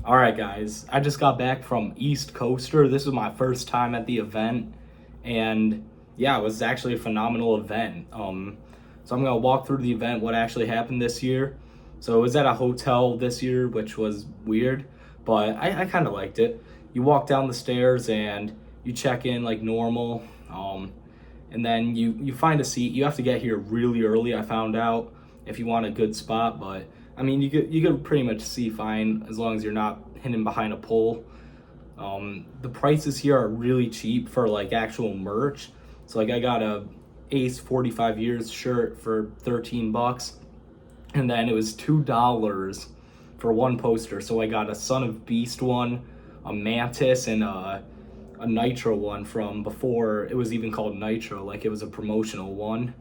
All right, guys, I just got back from East Coaster. This was my first time at the event, and yeah, it was actually a phenomenal event. So I'm gonna walk through the event, what actually happened this year. So it was at a hotel this year, which was weird, but I kind of liked it. You walk down the stairs and you check in like normal, and then you find a seat. You have to get here really early. I found out if you want a good spot, but I mean, you could pretty much see fine as long as you're not hidden behind a pole. The prices here are really cheap for like actual merch. So like I got a Ace 45 years shirt for 13 bucks, and then it was $2 for one poster. So I got a Son of Beast one, a Mantis, and a Nitro one from before it was even called Nitro. Like it was a promotional one.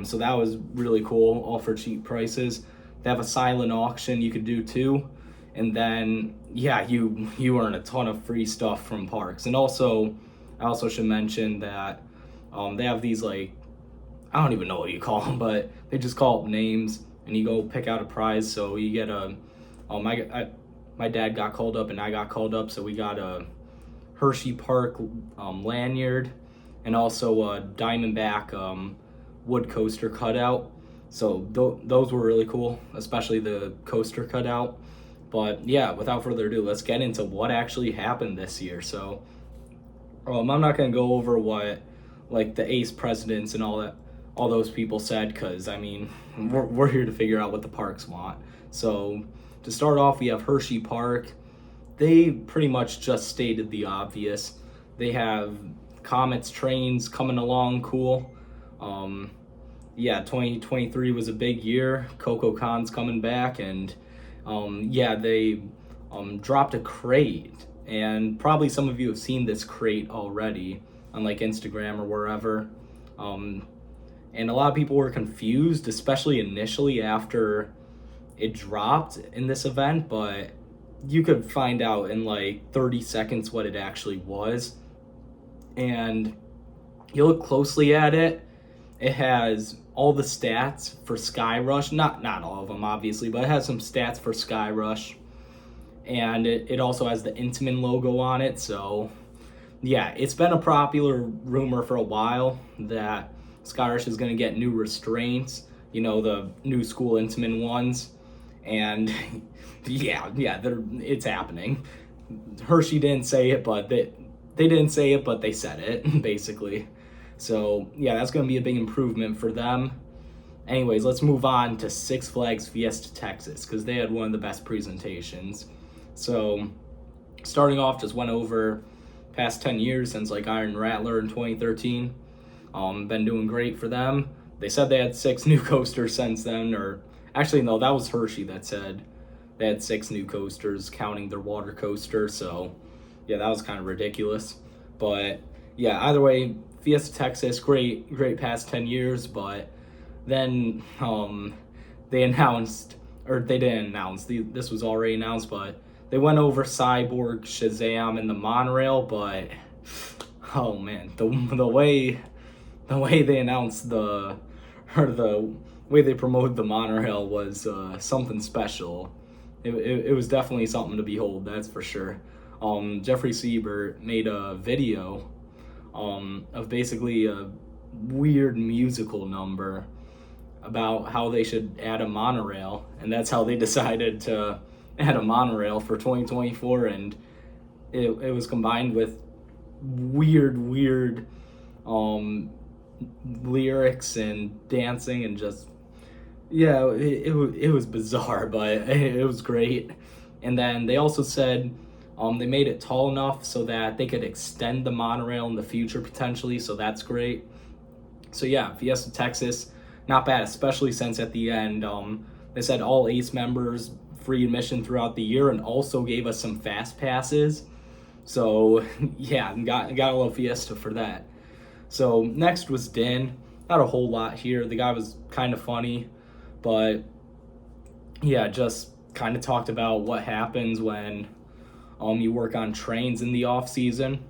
So that was really cool, all for cheap prices. They have a silent auction you could do too, and then yeah, you earn a ton of free stuff from parks. And also, I also should mention that they have these like, I don't even know what you call them, but they just call up names, and you go pick out a prize. So you get a my dad got called up and I got called up, so we got a Hershey Park lanyard, and also a Diamondback wood coaster cutout. So those were really cool, especially the coaster cutout. But yeah, without further ado, let's get into what actually happened this year. So I'm not gonna go over what like the ACE presidents and all those people said, because I mean we're here to figure out what the parks want. So to start off, we have Hershey Park. They pretty much just stated the obvious. They have Comets trains coming along cool. Yeah, 2023 was a big year. Coco Con's coming back, and yeah, they dropped a crate, and probably some of you have seen this crate already on like Instagram or wherever. And a lot of people were confused, especially initially after it dropped in this event, but you could find out in like 30 seconds what it actually was. And you look closely at it, it has all the stats for Sky Rush, not all of them obviously, but it has some stats for Sky Rush, and it also has the Intamin logo on it. So yeah, it's been a popular rumor for a while that Sky Rush is going to get new restraints, you know, the new school Intamin ones. And yeah, it's happening. Hershey didn't say it, but they didn't say it, but they said it basically. So yeah, that's going to be a big improvement for them. Anyways, let's move on to Six Flags Fiesta Texas, because they had one of the best presentations. So starting off, just went over past 10 years since like Iron Rattler in 2013. Been doing great for them. They said they had 6 new coasters since then, or actually no, that was Hershey that said they had 6 new coasters counting their water coaster. So yeah, that was kind of ridiculous. But yeah, either way, Fiesta Texas, great past 10 years. But then they announced, or they didn't announce, this was already announced, but they went over Cyborg, Shazam, and the monorail. But oh man, the way they announced the way they promoted the monorail was something special. It was definitely something to behold, that's for sure. Jeffrey Siebert made a video of basically a weird musical number about how they should add a monorail, and that's how they decided to add a monorail for 2024. And it was combined with weird lyrics and dancing, and just yeah, it was bizarre, but it was great. And then they also said they made it tall enough so that they could extend the monorail in the future potentially, so that's great. So yeah, Fiesta Texas, not bad, especially since at the end they said all ACE members free admission throughout the year, and also gave us some fast passes. So yeah, got a little Fiesta for that. So next was Din. Not a whole lot here. The guy was kind of funny, but yeah, just kind of talked about what happens when you work on trains in the off season.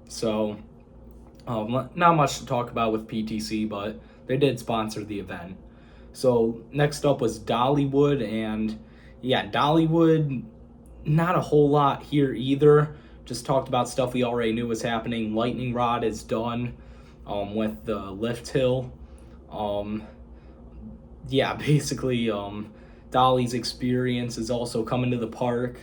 So not much to talk about with PTC, but they did sponsor the event. So next up was Dollywood, and yeah, Dollywood, not a whole lot here either. Just talked about stuff we already knew was happening. Lightning Rod is done with the lift hill. Um, yeah, basically, Dolly's Experience is also coming to the park.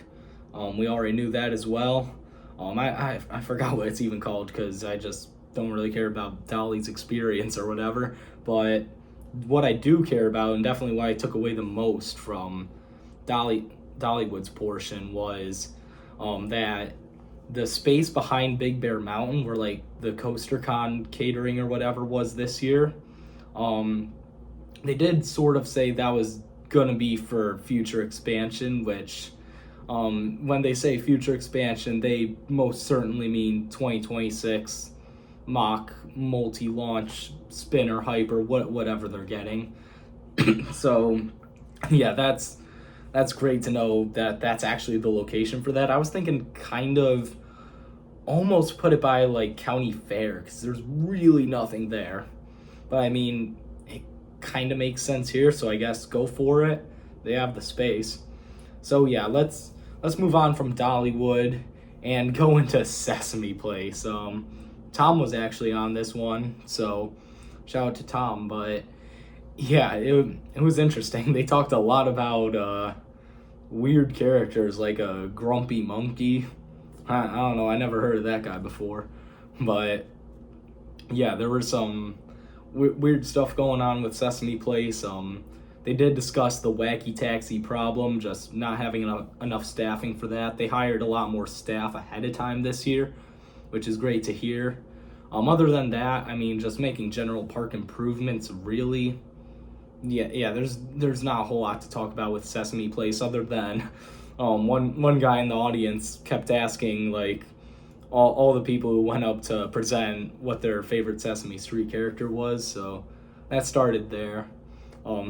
We already knew that as well. I forgot what it's even called because I just don't really care about Dolly's Experience or whatever. But what I do care about, and definitely what I took away the most from Dollywood's portion, was that the space behind Big Bear Mountain, where like the CoasterCon catering or whatever was this year, they did sort of say that was gonna be for future expansion, which when they say future expansion, they most certainly mean 2026 mock multi-launch spinner hyper, whatever they're getting. So yeah, that's great to know that that's actually the location for that. I was thinking kind of almost put it by like county fair because there's really nothing there, but I mean it kind of makes sense here, so I guess go for it. They have the space. So yeah, let's move on from Dollywood and go into Sesame Place. Tom was actually on this one, so shout out to Tom. But yeah, it was interesting. They talked a lot about weird characters like a grumpy monkey. I don't know, I never heard of that guy before. But yeah, there was some weird stuff going on with Sesame Place. They did discuss the wacky taxi problem, just not having enough staffing for that. They hired a lot more staff ahead of time this year, which is great to hear. Other than that, I mean, just making general park improvements, really. Yeah, there's not a whole lot to talk about with Sesame Place other than one guy in the audience kept asking, like, all the people who went up to present what their favorite Sesame Street character was, so that started there.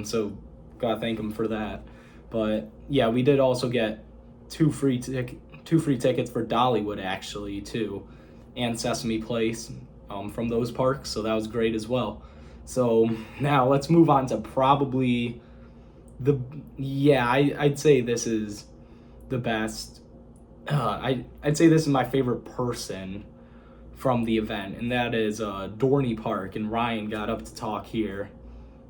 So gotta thank him for that. But yeah, we did also get two free tickets for Dollywood actually too, and Sesame Place from those parks, so that was great as well. So now let's move on to probably I'd say this is the best. I'd say this is my favorite person from the event, and that is Dorney Park, and Ryan got up to talk here.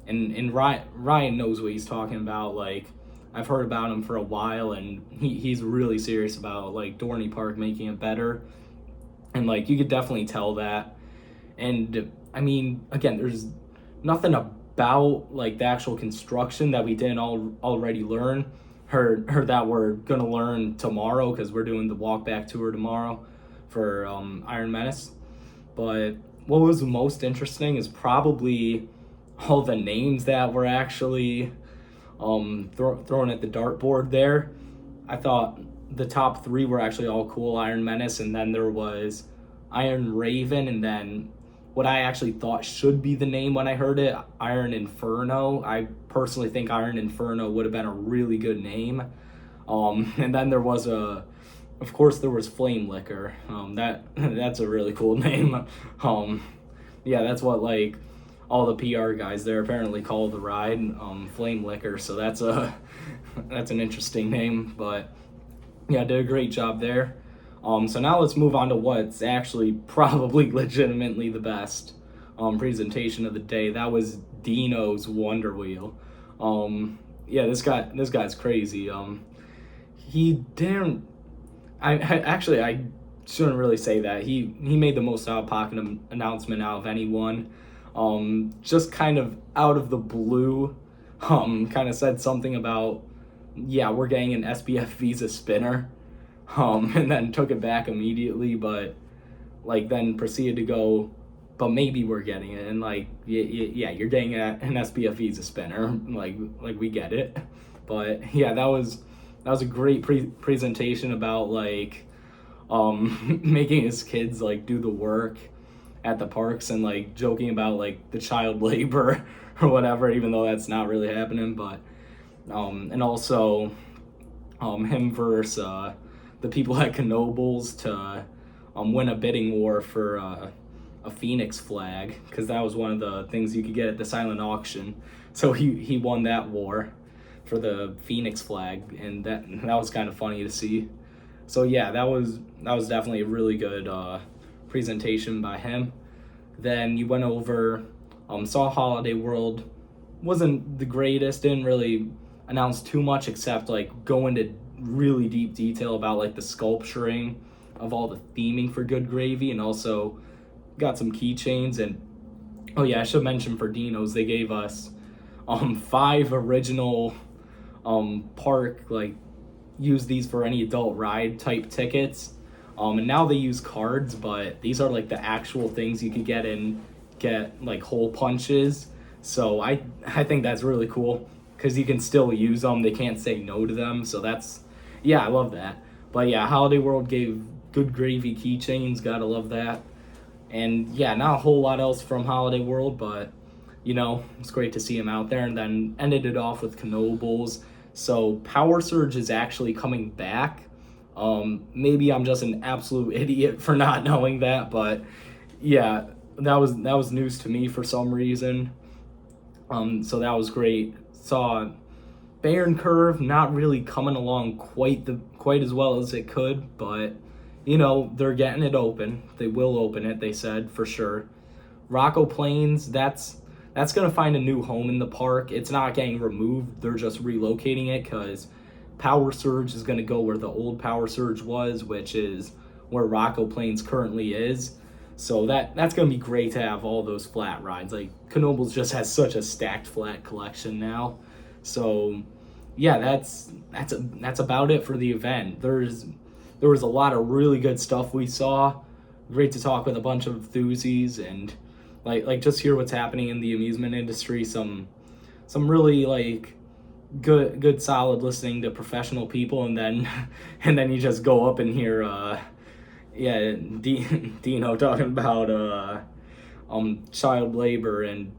And Ryan knows what he's talking about. Like, I've heard about him for a while, and he's really serious about like Dorney Park making it better, and like you could definitely tell that. And I mean, again, there's nothing about like the actual construction that we didn't already learn. Heard that we're gonna learn tomorrow because we're doing the walk back tour tomorrow for Iron Menace. But what was most interesting is probably all the names that were actually thrown at the dartboard there. I thought the top three were actually all cool. Iron Menace, and then there was Iron Raven, and then what I actually thought should be the name when I heard it, Iron Inferno. I personally think Iron Inferno would have been a really good name. And then there was of course there was Flame Liquor. That's a really cool name. Yeah, that's what like all the PR guys there apparently call the ride, Flame Liquor. So that's an interesting name, but yeah, did a great job there. So now let's move on to what's actually probably legitimately the best presentation of the day. That was Dino's Wonder Wheel. Yeah, this guy's crazy. He didn't. I shouldn't really say that. He made the most out of pocket announcement out of anyone. Just kind of out of the blue, kind of said something about, yeah, we're getting an SBF Visa spinner, and then took it back immediately, but like then proceeded to go, but maybe we're getting it, and like, yeah, you're getting an SBF Visa spinner, like we get it, but yeah, that was a great presentation about like, making his kids like do the work at the parks and like joking about like the child labor or whatever, even though that's not really happening. But and also him versus the people at Knoebels to win a bidding war for a Phoenix flag, because that was one of the things you could get at the silent auction. So he won that war for the Phoenix flag, and that was kind of funny to see. So yeah, that was definitely a really good presentation by him. Then you went over, saw Holiday World. Wasn't the greatest, didn't really announce too much except like go into really deep detail about like the sculpturing of all the theming for Good Gravy, and also got some keychains. And oh yeah, I should mention for Dino's, they gave us 5 original park, like, use these for any adult ride type tickets. And now they use cards, but these are like the actual things you could get like hole punches. So I think that's really cool because you can still use them. They can't say no to them. So that's, yeah, I love that. But yeah, Holiday World gave Good Gravy keychains. Gotta love that. And yeah, not a whole lot else from Holiday World, but you know, it's great to see him out there. And then ended it off with Knobles. So Power Surge is actually coming back. Maybe I'm just an absolute idiot for not knowing that, but yeah, that was news to me for some reason. So that was great. Saw Baron Curve not really coming along quite as well as it could, but you know, they're getting it open. They will open it, they said, for sure. Rocco Plains, that's gonna find a new home in the park. It's not getting removed, they're just relocating it because Power Surge is gonna go where the old Power Surge was, which is where Rocco Plains currently is. So that's gonna be great to have all those flat rides. Like Knobles just has such a stacked flat collection now. So yeah, that's about it for the event. There was a lot of really good stuff we saw. Great to talk with a bunch of enthusiasts and like just hear what's happening in the amusement industry. Some really like good solid listening to professional people, and then you just go up and hear Dino talking about child labor and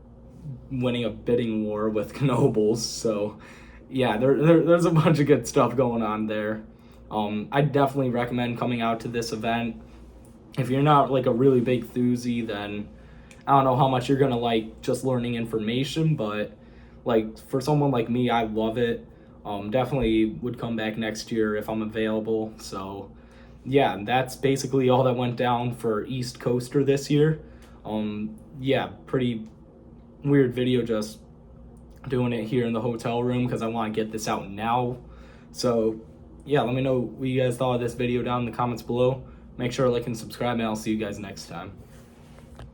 winning a bidding war with Knobles. So yeah, there's a bunch of good stuff going on there. I definitely recommend coming out to this event. If you're not like a really big enthusiast, then I don't know how much you're gonna like just learning information, but like for someone like me, I love it. Definitely would come back next year if I'm available. So yeah, that's basically all that went down for East Coaster this year. Yeah, pretty weird video just doing it here in the hotel room because I want to get this out now. So yeah, let me know what you guys thought of this video down in the comments below. Make sure to like and subscribe, and I'll see you guys next time.